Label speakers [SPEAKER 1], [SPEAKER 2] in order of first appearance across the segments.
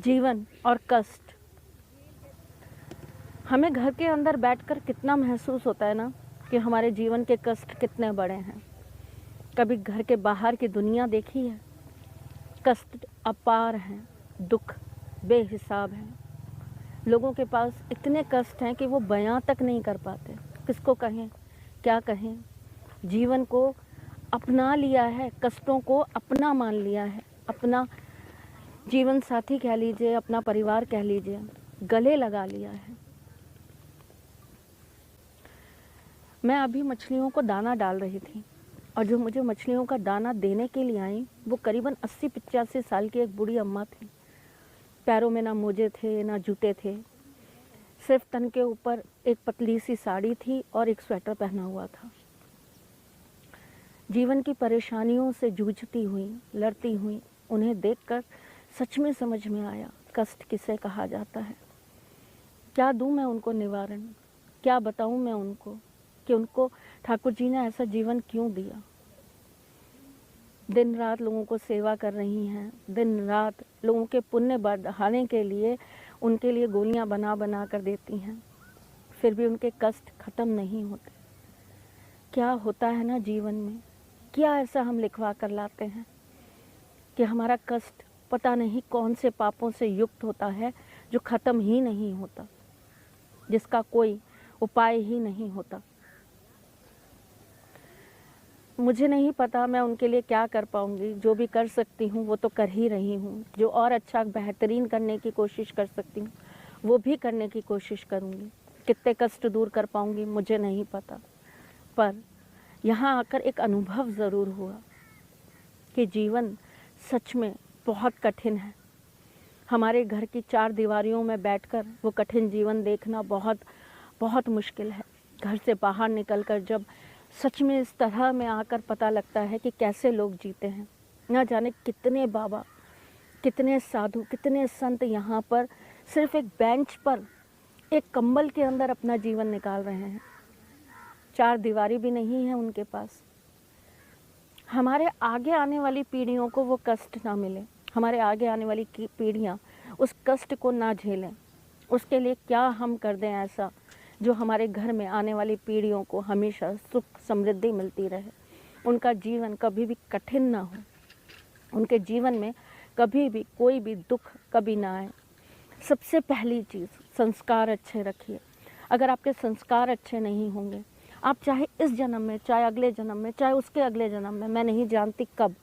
[SPEAKER 1] जीवन और कष्ट। हमें घर के अंदर बैठकर कितना महसूस होता है ना कि हमारे जीवन के कष्ट कितने बड़े हैं। कभी घर के बाहर की दुनिया देखी है? कष्ट अपार हैं, दुख बेहिसाब हैं। लोगों के पास इतने कष्ट हैं कि वो बयां तक नहीं कर पाते। किसको कहें, क्या कहें। जीवन को अपना लिया है, कष्टों को अपना मान लिया है, अपना जीवन साथी कह लीजिए, अपना परिवार कह लीजिए, गले लगा लिया है। मैं अभी मछलियों को दाना डाल रही थी और जो मुझे मछलियों का दाना देने के लिए आई वो करीबन 80-85 साल की एक बूढ़ी अम्मा थी। पैरों में ना मोजे थे ना जूते थे, सिर्फ तन के ऊपर एक पतली सी साड़ी थी और एक स्वेटर पहना हुआ था। जीवन की परेशानियों से जूझती हुई, लड़ती हुई उन्हें देखकर सच में समझ में आया कष्ट किसे कहा जाता है। क्या दूं मैं उनको निवारण, क्या बताऊं मैं उनको कि उनको ठाकुर जी ने ऐसा जीवन क्यों दिया। दिन रात लोगों को सेवा कर रही हैं, दिन रात लोगों के पुण्य बढ़ाने के लिए उनके लिए गोलियां बना बना कर देती हैं, फिर भी उनके कष्ट खत्म नहीं होते। क्या होता है ना जीवन में, क्या ऐसा हम लिखवा कर लाते हैं कि हमारा कष्ट पता नहीं कौन से पापों से युक्त होता है जो खत्म ही नहीं होता, जिसका कोई उपाय ही नहीं होता। मुझे नहीं पता मैं उनके लिए क्या कर पाऊंगी। जो भी कर सकती हूँ वो तो कर ही रही हूँ। जो और अच्छा बेहतरीन करने की कोशिश कर सकती हूँ वो भी करने की कोशिश करूँगी। कितने कष्ट दूर कर पाऊंगी मुझे नहीं पता, पर यहाँ आकर एक अनुभव ज़रूर हुआ कि जीवन सच में बहुत कठिन है। हमारे घर की 4 दीवारियों में बैठकर वो कठिन जीवन देखना बहुत बहुत मुश्किल है। घर से बाहर निकलकर जब सच में इस तरह में आकर पता लगता है कि कैसे लोग जीते हैं। न जाने कितने बाबा, कितने साधु, कितने संत यहाँ पर सिर्फ एक बेंच पर एक कंबल के अंदर अपना जीवन निकाल रहे हैं। 4 दीवारी भी नहीं है उनके पास। हमारे आगे आने वाली पीढ़ियों को वो कष्ट ना मिले, हमारे आगे आने वाली पीढ़ियाँ उस कष्ट को ना झेलें, उसके लिए क्या हम कर दें ऐसा जो हमारे घर में आने वाली पीढ़ियों को हमेशा सुख समृद्धि मिलती रहे, उनका जीवन कभी भी कठिन ना हो, उनके जीवन में कभी भी कोई भी दुख कभी ना आए। सबसे पहली चीज़, संस्कार अच्छे रखिए। अगर आपके संस्कार अच्छे नहीं होंगे, आप चाहे इस जन्म में, चाहे अगले जन्म में, चाहे उसके अगले जन्म में, मैं नहीं जानती कब,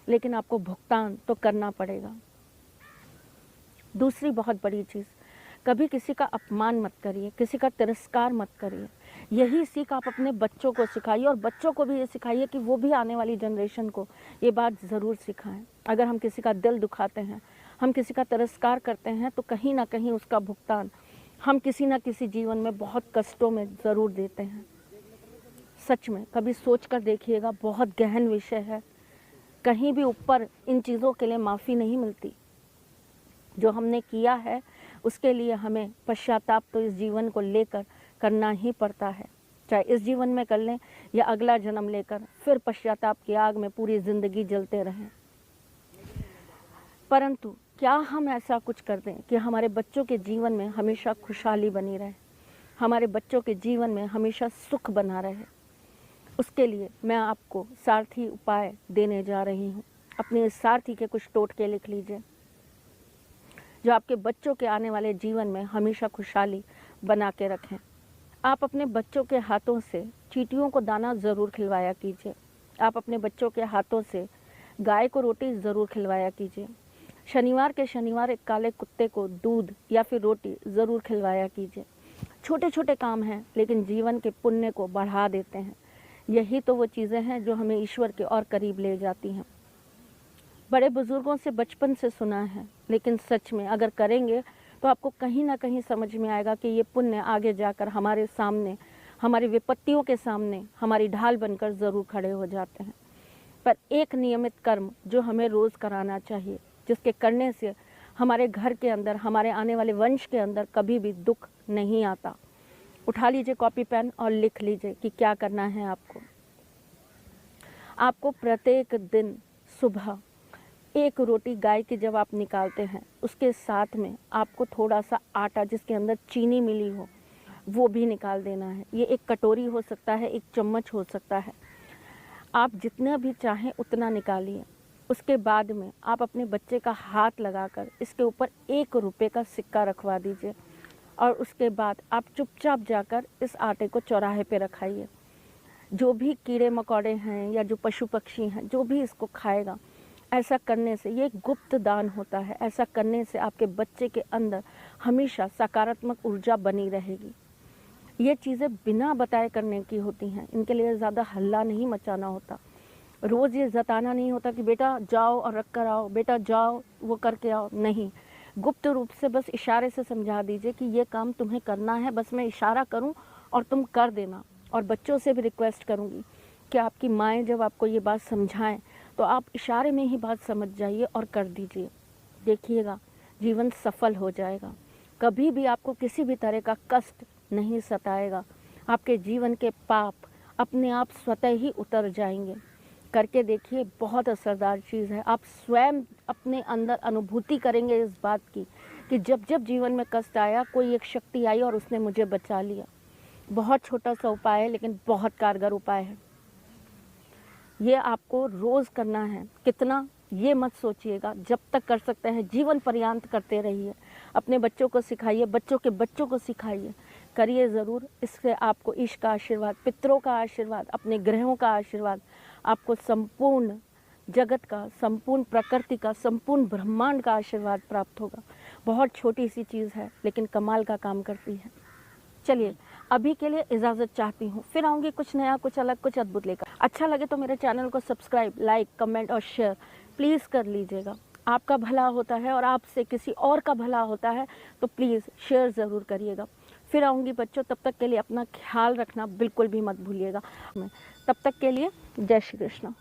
[SPEAKER 1] लेकिन आपको भुगतान तो करना पड़ेगा। दूसरी बहुत बड़ी चीज़, कभी किसी का अपमान मत करिए, किसी का तिरस्कार मत करिए। यही सीख आप अपने बच्चों को सिखाइए और बच्चों को भी ये सिखाइए कि वो भी आने वाली जनरेशन को ये बात ज़रूर सिखाएं। अगर हम किसी का दिल दुखाते हैं, हम किसी का तिरस्कार करते हैं, तो कहीं ना कहीं उसका भुगतान हम किसी ना किसी जीवन में बहुत कष्टों में ज़रूर देते हैं। सच में कभी सोच कर देखिएगा, बहुत गहन विषय है। कहीं भी ऊपर इन चीज़ों के लिए माफ़ी नहीं मिलती। जो हमने किया है उसके लिए हमें पश्चाताप तो इस जीवन को लेकर करना ही पड़ता है, चाहे इस जीवन में कर लें या अगला जन्म लेकर फिर पश्चाताप की आग में पूरी ज़िंदगी जलते रहें। परंतु क्या हम ऐसा कुछ कर दें कि हमारे बच्चों के जीवन में हमेशा खुशहाली बनी रहे, हमारे बच्चों के जीवन में हमेशा सुख बना रहे। उसके लिए मैं आपको सारथी उपाय देने जा रही हूँ। अपने इस सारथी के कुछ टोटके लिख लीजिए जो आपके बच्चों के आने वाले जीवन में हमेशा खुशहाली बना के रखें। आप अपने बच्चों के हाथों से चींटियों को दाना ज़रूर खिलवाया कीजिए। आप अपने बच्चों के हाथों से गाय को रोटी ज़रूर खिलवाया कीजिए। शनिवार के शनिवार एक काले कुत्ते को दूध या फिर रोटी ज़रूर खिलवाया कीजिए। छोटे छोटे काम हैं लेकिन जीवन के पुण्य को बढ़ा देते हैं। यही तो वो चीज़ें हैं जो हमें ईश्वर के और करीब ले जाती हैं। बड़े बुजुर्गों से बचपन से सुना है, लेकिन सच में अगर करेंगे तो आपको कहीं ना कहीं समझ में आएगा कि ये पुण्य आगे जाकर हमारे सामने, हमारी विपत्तियों के सामने हमारी ढाल बनकर ज़रूर खड़े हो जाते हैं। पर एक नियमित कर्म जो हमें रोज़ कराना चाहिए, जिसके करने से हमारे घर के अंदर, हमारे आने वाले वंश के अंदर कभी भी दुख नहीं आता। उठा लीजिए कॉपी पेन और लिख लीजिए कि क्या करना है आपको। प्रत्येक दिन सुबह एक रोटी गाय की जब आप निकालते हैं, उसके साथ में आपको थोड़ा सा आटा जिसके अंदर चीनी मिली हो वो भी निकाल देना है। ये एक कटोरी हो सकता है, एक चम्मच हो सकता है, आप जितना भी चाहें उतना निकालिए। उसके बाद में आप अपने बच्चे का हाथ लगाकर इसके ऊपर 1 रुपये का सिक्का रखवा दीजिए और उसके बाद आप चुपचाप जाकर इस आटे को चौराहे पे रखाइए। जो भी कीड़े मकोड़े हैं या जो पशु पक्षी हैं, जो भी इसको खाएगा, ऐसा करने से ये एक गुप्त दान होता है। ऐसा करने से आपके बच्चे के अंदर हमेशा सकारात्मक ऊर्जा बनी रहेगी। ये चीज़ें बिना बताए करने की होती हैं, इनके लिए ज़्यादा हल्ला नहीं मचाना होता। रोज़ ये जताना नहीं होता कि बेटा जाओ और रख कर आओ, बेटा जाओ वो करके आओ, नहीं। गुप्त रूप से बस इशारे से समझा दीजिए कि ये काम तुम्हें करना है, बस मैं इशारा करूं और तुम कर देना। और बच्चों से भी रिक्वेस्ट करूंगी कि आपकी माएँ जब आपको ये बात समझाएं तो आप इशारे में ही बात समझ जाइए और कर दीजिए। देखिएगा जीवन सफल हो जाएगा, कभी भी आपको किसी भी तरह का कष्ट नहीं सताएगा। आपके जीवन के पाप अपने आप स्वतः ही उतर जाएंगे। करके देखिए, बहुत असरदार चीज़ है। आप स्वयं अपने अंदर अनुभूति करेंगे इस बात की कि जब जब जीवन में कष्ट आया, कोई एक शक्ति आई और उसने मुझे बचा लिया। बहुत छोटा सा उपाय है लेकिन बहुत कारगर उपाय है। ये आपको रोज़ करना है। कितना ये मत सोचिएगा, जब तक कर सकते हैं जीवन पर्यंत करते रहिए। अपने बच्चों को सिखाइए, बच्चों के बच्चों को सिखाइए, करिए ज़रूर। इससे आपको ईश का आशीर्वाद, पितरों का आशीर्वाद, अपने ग्रहों का आशीर्वाद, आपको संपूर्ण जगत का, संपूर्ण प्रकृति का, संपूर्ण ब्रह्मांड का आशीर्वाद प्राप्त होगा। बहुत छोटी सी चीज़ है लेकिन कमाल का काम करती है। चलिए अभी के लिए इजाज़त चाहती हूँ, फिर आऊँगी कुछ नया, कुछ अलग, कुछ अद्भुत लेकर। अच्छा लगे तो मेरे चैनल को सब्सक्राइब, लाइक, कमेंट और शेयर प्लीज़ कर लीजिएगा। आपका भला होता है और आपसे किसी और का भला होता है, तो प्लीज़ शेयर ज़रूर करिएगा। फिर आऊँगी बच्चों, तब तक के लिए अपना ख्याल रखना बिल्कुल भी मत भूलिएगा। तब तक के लिए जय श्री कृष्ण।